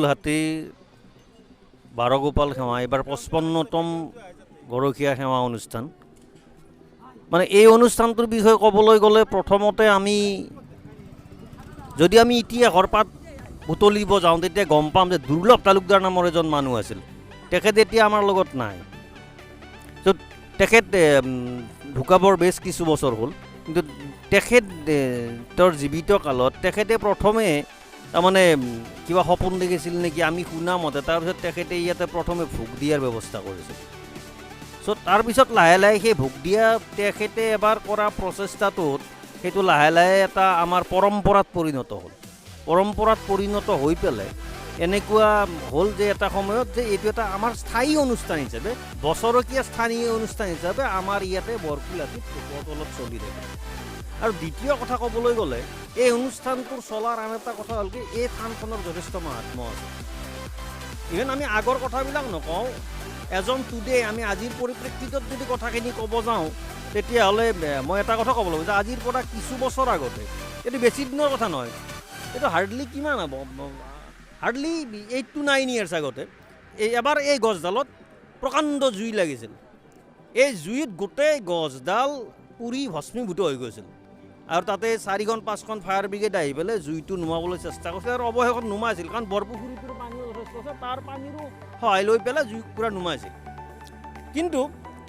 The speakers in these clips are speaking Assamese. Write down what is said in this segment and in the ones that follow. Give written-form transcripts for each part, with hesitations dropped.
বাৰকুলহাটী বাৰগোপাল সেৱা এইবাৰ 55তম গৰখীয়া সেৱা অনুষ্ঠান। মানে এই অনুষ্ঠানটোৰ বিষয়ে ক'বলৈ গ'লে প্ৰথমতে যদি আমি ইতিহাসৰ পাত বুটলিব যাওঁ তেতিয়া গম পাম যে দুৰ্লভ তালুকদাৰ নামৰ এজন মানুহ আছিল। তেখেত এতিয়া আমাৰ লগত নাই। ত' তেখেত ঢুকাবৰ বেছ কিছু বছৰ হ'ল, কিন্তু তেওঁৰ জীৱিত কালত তেখেতে প্ৰথমে তাৰমানে কিবা সপোন দেখিছিল নেকি আমি শুনা মতে, তাৰপিছত তেখেতে ইয়াতে প্ৰথমে ভোগ দিয়াৰ ব্যৱস্থা কৰিছিল। চ' তাৰপিছত লাহে লাহে সেই ভোগ দিয়া তেখেতে এবাৰ কৰা প্ৰচেষ্টাটোত সেইটো লাহে লাহে এটা আমাৰ পৰম্পৰাত পৰিণত হ'ল। পৰম্পৰাত পৰিণত হৈ পেলাই এনেকুৱা হ'ল যে এটা সময়ত যে এইটো এটা আমাৰ স্থায়ী অনুষ্ঠান হিচাপে, বছৰকীয়া স্থানীয় অনুষ্ঠান হিচাপে আমাৰ ইয়াতে বৰকুলহাটীত তলত চলি থাকে। আৰু দ্বিতীয় কথা ক'বলৈ গ'লে এই অনুষ্ঠানটোৰ চলাৰ আন এটা কথা হ'ল কি এই থানখনৰ যথেষ্ট মাহাত্ম্য আছে। ইভেন আমি আগৰ কথাবিলাক নকওঁ, এজন টুডে আমি আজিৰ পৰিপ্ৰেক্ষিতত যদি কথাখিনি ক'ব যাওঁ তেতিয়াহ'লে মই এটা কথা ক'ব লাগিব যে আজিৰ পৰা কিছু বছৰ আগতে, এইটো বেছি দিনৰ কথা নহয়, এইটো হাৰ্ডলি কিমান হ'ব, হাৰ্ডলি 8 to 9 years আগতে এবাৰ এই গছডালত প্ৰকাণ্ড জুই লাগিছিল। এই জুইত গোটেই গছডাল পুৰি ভস্মীভূত হৈ গৈছিল আৰু তাতে 4-5খন ফায়াৰ ব্ৰিগেড আহি পেলাই জুইটো নুমাবলৈ চেষ্টা কৰিছিল আৰু অৱশেষত নুমাইছিল, কাৰণ বৰপুখুৰীটোৰ পানীও যথেষ্ট আছে, তাৰ পানীৰো সহায় লৈ পেলাই জুই পূৰা নুমাইছিল। কিন্তু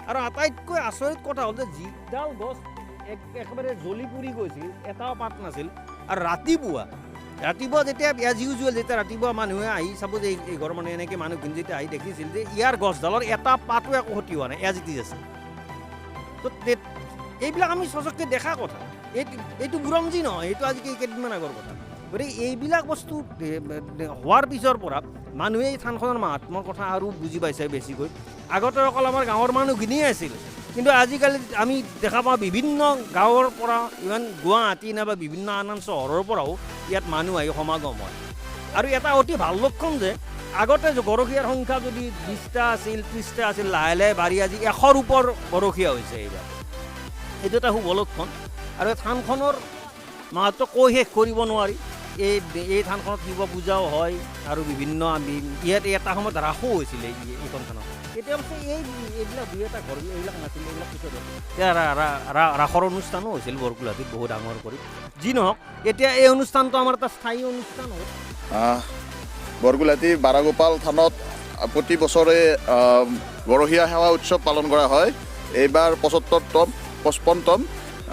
আৰু আটাইতকৈ আচৰিত কথা হ'ল যে যিডাল গছ একেবাৰে জ্বলি পুৰি গৈছিল, এটাও পাত নাছিল। আৰু ৰাতিপুৱা যেতিয়া এজ ইউজুৱেল যেতিয়া ৰাতিপুৱা মানুহে আহি চাব যে এই ঘৰৰ মানুহে এনেকৈ মানুহখিনি যেতিয়া আহি দেখিছিল যে ইয়াৰ গছডালৰ এটা পাতো একো ক্ষতি হোৱা নাই, এজ ইট ইজ আছে। তো এইবিলাক আমি সচককৈ দেখা কথা, এইটো বুৰঞ্জী নহয়, এইটো আজি কেইদিনমান আগৰ কথা। গতিকে এইবিলাক বস্তু হোৱাৰ পিছৰ পৰা মানুহে এই থানখনৰ মাহাত্ম্যৰ কথা আৰু বুজি পাইছে বেছিকৈ। আগতে অকল আমাৰ গাঁৱৰ মানুহখিনিয়ে আছিল, কিন্তু আজিকালি আমি দেখা পাওঁ বিভিন্ন গাঁৱৰ পৰা ইমান গুৱাহাটী নাইবা বিভিন্ন আন চহৰৰ পৰাও ইয়াত মানুহ আহি সমাগম হয়। আৰু এটা অতি ভাল লক্ষণ যে আগতে গৰখীয়াৰ সংখ্যা যদি 20টা আছিল 30টা আছিল, লাহে লাহে বাঢ়ি আজি 100ৰ ওপৰ গৰখীয়া হৈছে এইবাৰ। এইটো এটা শুভ লক্ষণ। আৰু থানখনৰ মাহাত্ম্য কৈ শেষ কৰিব নোৱাৰি। এই থানখনত শিৱ পূজাও হয় আৰু বিভিন্ন ইয়াত এটা সময়ত ৰাসো হৈছিলে এইখন থানত। এতিয়া অৱশ্যে এইবিলাক দুই এটা ঘৰ এইবিলাক নাছিল, এইবিলাক পিছত ৰাসৰ অনুষ্ঠানো হৈছিল বৰকুলহাটীত বহু ডাঙৰ কৰি। যি নহওক, এতিয়া এই অনুষ্ঠানটো আমাৰ এটা স্থায়ী অনুষ্ঠান হ'ল। বৰকুলহাটী বাৰগোপাল থানত প্ৰতি বছৰে গৰখীয়া সেৱা উৎসৱ পালন কৰা হয়। এইবাৰ 55তম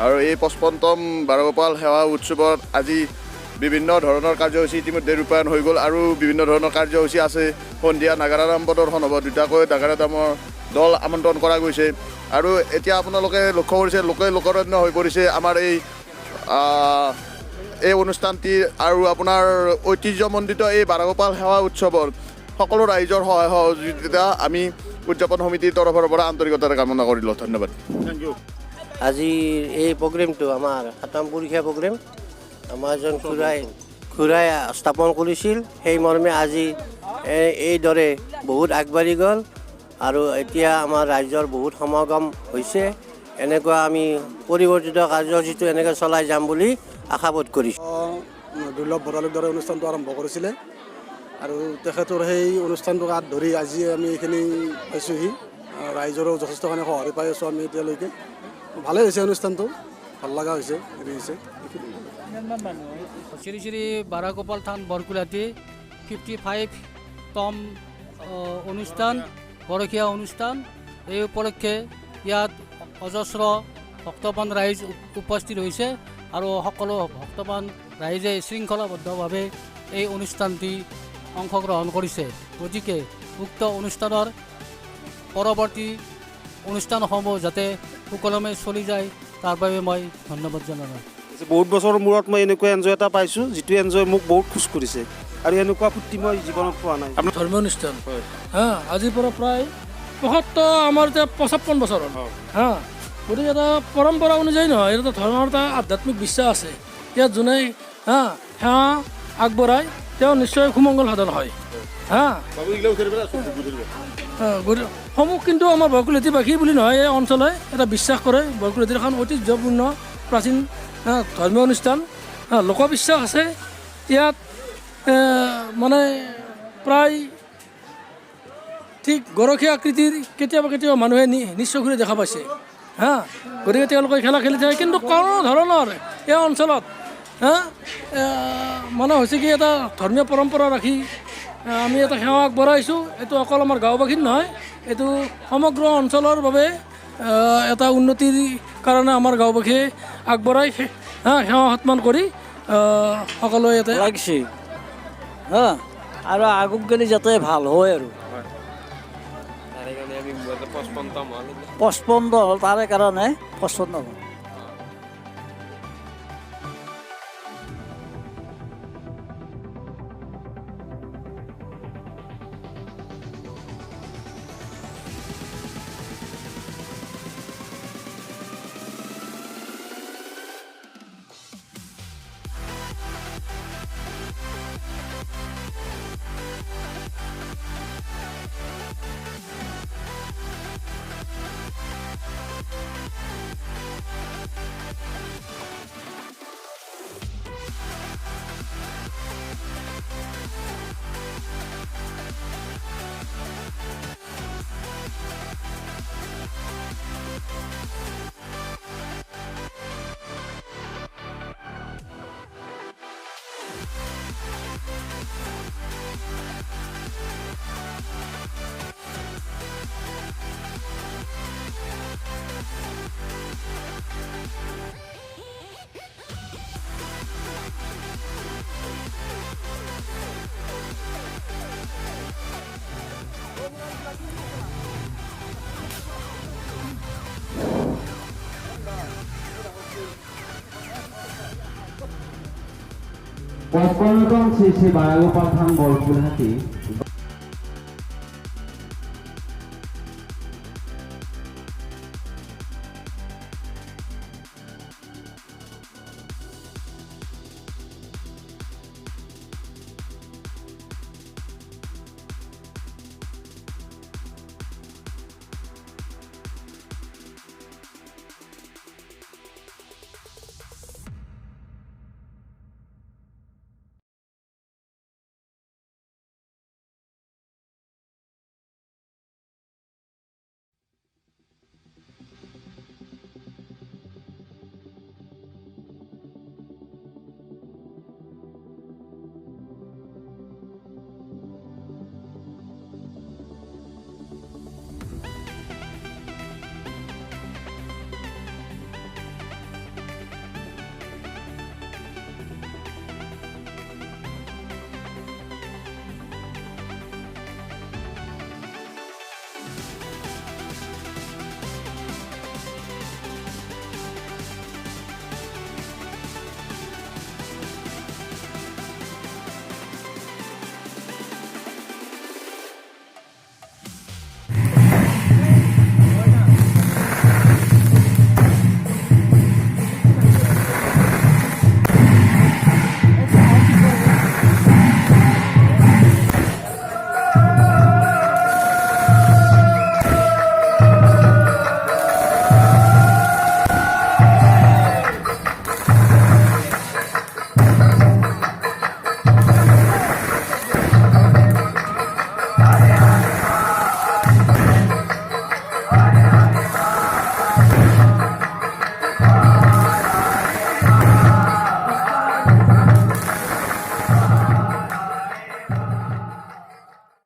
আৰু এই 55তম বাৰগোপাল সেৱা উৎসৱত আজি বিভিন্ন ধৰণৰ কাৰ্যসূচী ইতিমধ্যে ৰূপায়ণ হৈ গ'ল আৰু বিভিন্ন ধৰণৰ কাৰ্যসূচী আছে। সন্ধিয়া নাগাৰাদাম প্ৰদৰ্শন হ'ব, 2টাকৈ নাগাৰাদামৰ দল আমন্ত্ৰণ কৰা গৈছে। আৰু এতিয়া আপোনালোকে লক্ষ্য কৰিছে লোকৰণ্য হৈ পৰিছে আমাৰ এই অনুষ্ঠানটি। আৰু আপোনাৰ ঐতিহ্যমণ্ডিত এই বাৰগোপাল সেৱা উৎসৱৰ সকলো ৰাইজৰ সহায় সহযোগিতা আমি উদযাপন সমিতিৰ তৰফৰ পৰা আন্তৰিকতাৰে কামনা কৰিলোঁ। ধন্যবাদ। Thank you. আজি এই প্ৰগ্ৰেমটো আমাৰ 7ম পৰীক্ষা প্ৰগ্ৰেম আমাৰ এজন খুৰাই স্থাপন কৰিছিল। সেই মৰ্মে আজি এইদৰে বহুত আগবাঢ়ি গ'ল আৰু এতিয়া আমাৰ ৰাইজৰ বহুত সমাগম হৈছে। এনেকুৱা আমি পৰিৱৰ্তিত কাৰ্যসূচীটো এনেকৈ চলাই যাম বুলি আশাবোধ কৰিছোঁ। দুৰ্লভ তালুকদাৰে অনুষ্ঠানটো আৰম্ভ কৰিছিলে আৰু তেখেতৰ সেই অনুষ্ঠানটোক হাত ধৰি আজি আমি এইখিনি পাইছোঁহি। ৰাইজৰো যথেষ্টখিনি সঁহাৰি পাই আছোঁ আমি এতিয়ালৈকে। ভালেই হৈছে অনুষ্ঠানটো, ভাল লগা হৈছে, হেৰি হৈছে। শ্ৰী শ্ৰী বাৰগোপাল থান বৰকুলহাটী 55তম অনুষ্ঠান, গৰখীয়া অনুষ্ঠান। এই উপলক্ষে ইয়াত অজস্ৰ ভক্তবান ৰাইজ উপস্থিত হৈছে আৰু সকলো ভক্তবান ৰাইজে শৃংখলাবদ্ধভাৱে এই অনুষ্ঠানটি অংশগ্ৰহণ কৰিছে। গতিকে উক্ত অনুষ্ঠানৰ পৰৱৰ্তী অনুষ্ঠানসমূহ যাতে সুকলমে চলি যায় তাৰ বাবে মই ধন্যবাদ জনালোঁ। বহুত বছৰৰ মূৰত মই এনেকুৱা এনজয় এটা পাইছোঁ, যিটো এনজয় মোক বহুত খুচ কৰিছে আৰু এনেকুৱা ফূৰ্তি মই জীৱনত পোৱা নাই। আপোনাৰ ধৰ্মীয় অনুষ্ঠান আজিৰ পৰা প্ৰায় 75 আমাৰ এতিয়া 55 বছৰ হ'ল। গতিকে এটা পৰম্পৰা অনুযায়ী নহয়, এটা ধৰ্মৰ এটা আধ্যাত্মিক বিশ্বাস আছে। ইয়াত যোনে সেৱা আগবঢ়ায় তেওঁ নিশ্চয় সুমংগল সাধন হয়। সমূহ কিন্তু আমাৰ বৰকুলহাটীবাসী বুলি নহয়, এই অঞ্চলে এটা বিশ্বাস কৰে বৰকুলহাটীৰ এখন ঐতিহ্যপূৰ্ণ প্ৰাচীন ধৰ্মীয় অনুষ্ঠান। লোকবিশ্বাস আছে ইয়াত, মানে প্ৰায় ঠিক গৰখীয়া আকৃতিৰ কেতিয়াবা কেতিয়াবা মানুহে নিজ চকুৰে দেখা পাইছে হা গতিকে তেওঁলোকে খেলা খেলি থাকে কিন্তু কোনো ধৰণৰ এই অঞ্চলত হা মানে হৈছে কি এটা ধৰ্মীয় পৰম্পৰা ৰাখি আমি এটা সেৱা আগবঢ়াইছোঁ এইটো অকল আমাৰ গাঁওবাসীৰ নহয় এইটো সমগ্ৰ অঞ্চলৰ বাবে এটা উন্নতিৰ কাৰণে আমাৰ গাঁওবাসীয়ে আগবঢ়াই সেৱা সন্মান কৰি সকলোৱে ইয়াতে লাগিছে হা আৰু আগত গ'লে যাতে ভাল হয় আৰু 55 হ'ল তাৰে কাৰণে 55 হ'ল পঁচপন্নতম শ্ৰী শ্ৰী বাৰাগোপাল থান বৰকুলহাটী